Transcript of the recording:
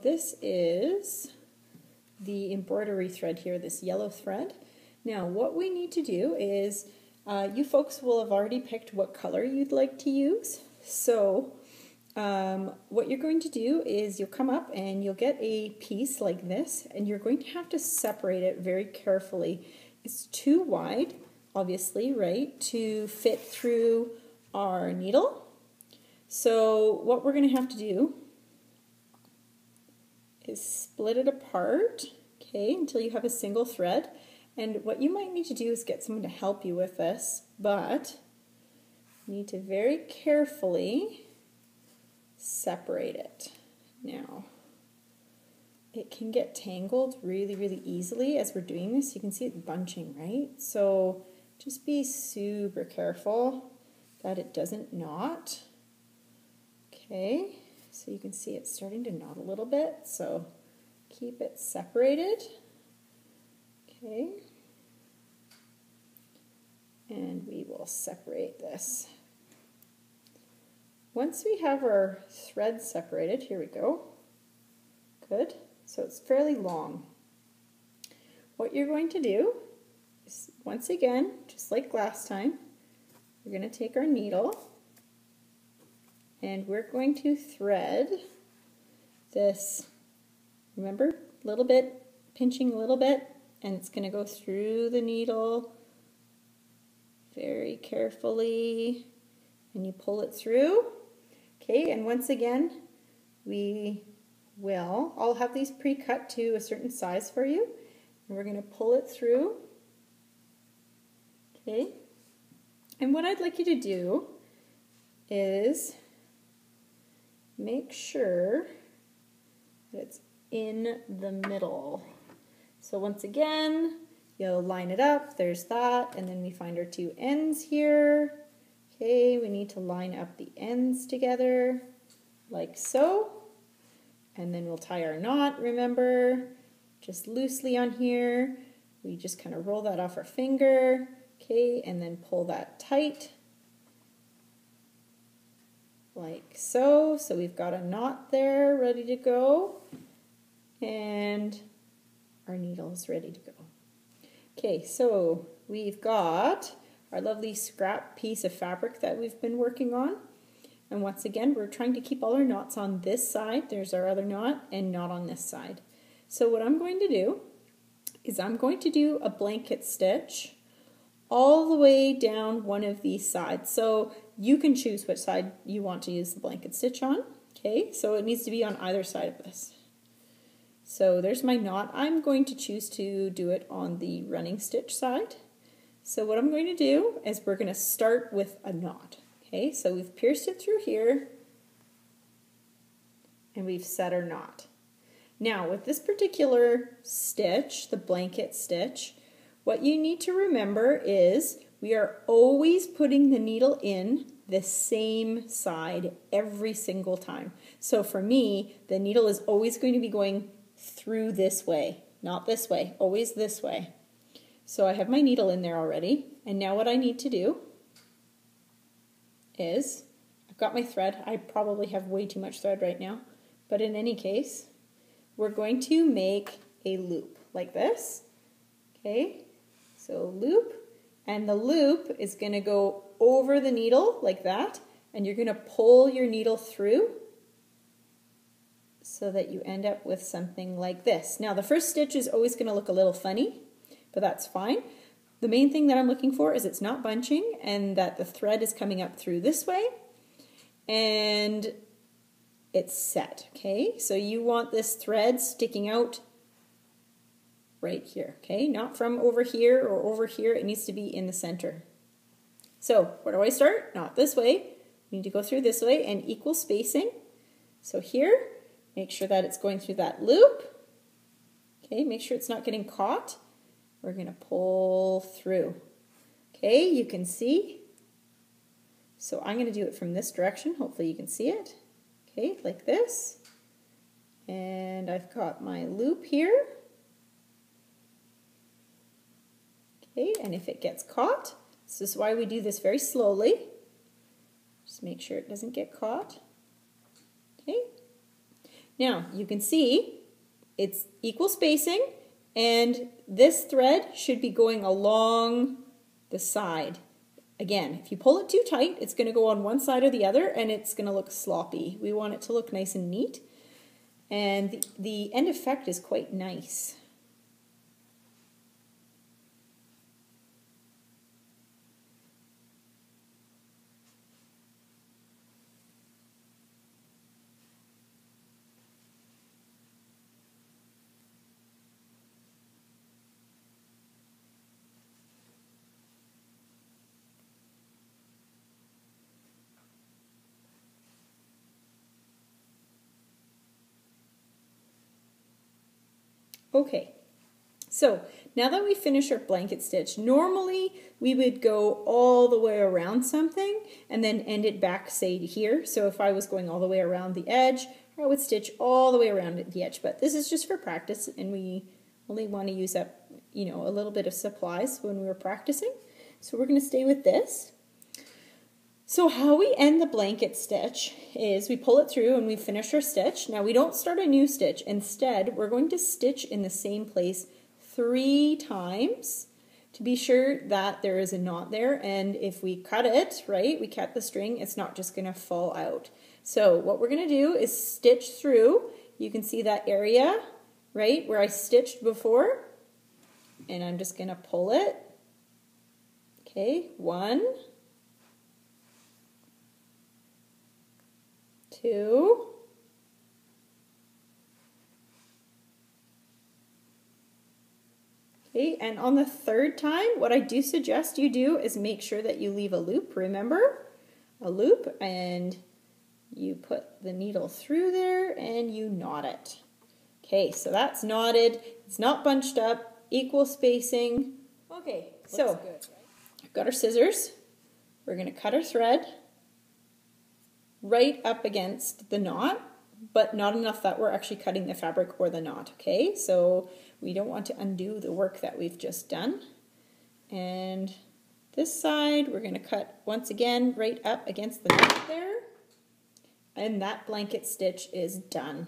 this is the embroidery thread here, this yellow thread. Now what we need to do is, you folks will have already picked what color you'd like to use. So what you're going to do is you'll come up and you'll get a piece like this, and you're going to have to separate it very carefully. It's too wide, obviously, right, to fit through our needle. So what we're going to have to do is split it apart, okay, until you have a single thread. And what you might need to do is get someone to help you with this, but you need to very carefully separate it. Now, it can get tangled really, really easily as we're doing this. You can see it bunching, right? So just be super careful that it doesn't knot. Okay, so you can see it's starting to knot a little bit, so keep it separated. Okay, and we will separate this. Once we have our thread separated, here we go. Good. So it's fairly long. What you're going to do is, once again, just like last time, we're going to take our needle and we're going to thread this, remember, a little bit, pinching a little bit, and it's going to go through the needle very carefully, and you pull it through. Okay, and once again, I'll have these pre-cut to a certain size for you, and we're going to pull it through. Okay, and what I'd like you to do is make sure that it's in the middle. So once again, you'll line it up, there's that, and then we find our two ends here. Okay, we need to line up the ends together, like so. And then we'll tie our knot, remember, just loosely on here. We just kind of roll that off our finger, okay, and then pull that tight, like so. So we've got a knot there ready to go, and our needle is ready to go. Okay, so we've got our lovely scrap piece of fabric that we've been working on. And once again, we're trying to keep all our knots on this side. There's our other knot, and not on this side. So what I'm going to do is I'm going to do a blanket stitch all the way down one of these sides. So you can choose which side you want to use the blanket stitch on. Okay, so it needs to be on either side of this. So there's my knot. I'm going to choose to do it on the running stitch side. So what I'm going to do is we're going to start with a knot. Okay, so we've pierced it through here and we've set our knot. Now with this particular stitch, the blanket stitch, what you need to remember is we are always putting the needle in the same side every single time. So for me, the needle is always going to be going through this way, not this way, always this way. So I have my needle in there already, and now what I need to do is, I've got my thread. I probably have way too much thread right now, but in any case, we're going to make a loop like this. Okay, so loop, and the loop is going to go over the needle like that, and you're going to pull your needle through so that you end up with something like this. Now the first stitch is always going to look a little funny, but that's fine. The main thing that I'm looking for is it's not bunching and that the thread is coming up through this way and it's set, okay? So you want this thread sticking out right here, okay? Not from over here or over here, it needs to be in the center. So where do I start? Not this way. We need to go through this way and equal spacing. So here, make sure that it's going through that loop. Okay, make sure it's not getting caught. We're going to pull through. Okay, you can see. So I'm going to do it from this direction. Hopefully you can see it. Okay, like this. And I've got my loop here. Okay, and if it gets caught, this is why we do this very slowly. Just make sure it doesn't get caught. Okay. Now you can see it's equal spacing, and this thread should be going along the side. Again, if you pull it too tight, it's going to go on one side or the other, and it's going to look sloppy. We want it to look nice and neat, and the end effect is quite nice. Okay, so now that we finish our blanket stitch, normally we would go all the way around something and then end it back, say, to here. So if I was going all the way around the edge, I would stitch all the way around the edge. But this is just for practice, and we only want to use up, a little bit of supplies when we were practicing. So we're going to stay with this. So how we end the blanket stitch is we pull it through and we finish our stitch. Now we don't start a new stitch. Instead, we're going to stitch in the same place 3 times to be sure that there is a knot there. And if we cut it, right, we cut the string, it's not just going to fall out. So what we're going to do is stitch through. You can see that area, right, where I stitched before. And I'm just going to pull it. Okay, 1, 2, okay, and on the 3rd time, what I do suggest you do is make sure that you leave a loop. Remember, a loop, and you put the needle through there and you knot it. Okay, so that's knotted. It's not bunched up, equal spacing. Okay, so I've got our scissors. We're going to cut our thread right up against the knot, but not enough that we're actually cutting the fabric or the knot, okay? So we don't want to undo the work that we've just done. And this side, we're going to cut once again right up against the knot there. And that blanket stitch is done.